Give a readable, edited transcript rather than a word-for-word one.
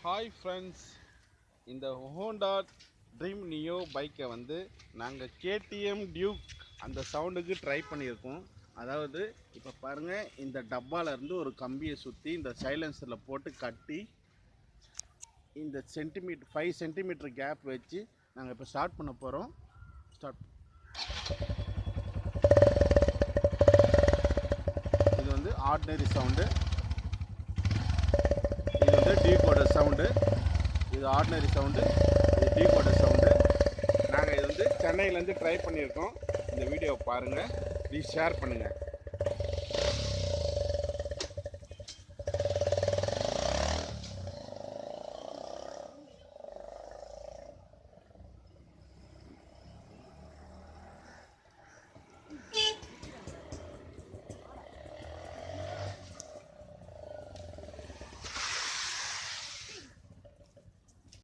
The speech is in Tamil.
ஹாய் ஃப்ரெண்ட்ஸ், இந்த ஹோண்டா ட்ரீம் நியோ பைக்கை வந்து நாங்கள் கேடிஎம் டியூக் அந்த சவுண்டுக்கு ட்ரை பண்ணியிருக்கோம். அதாவது இப்போ பாருங்கள், இந்த டப்பாலேருந்து ஒரு கம்பியை சுற்றி இந்த சைலன்சரில் போட்டு கட்டி இந்த 5 சென்டிமீட்டர் கேப் வச்சு நாங்கள் இப்போ ஸ்டார்ட் பண்ண போகிறோம். இது வந்து ஆர்டினரி சவுண்டு, இது வந்து டியூக்கோட சவுண்டு, இது ஆர்டினரி சவுண்டு, இது டியூக்கோட சவுண்டு. நாங்கள் இது வந்து சென்னையிலேருந்து ட்ரை பண்ணியிருக்கோம். இந்த வீடியோவை பாருங்கள், ப்ளீஸ் ஷேர் பண்ணுங்கள்.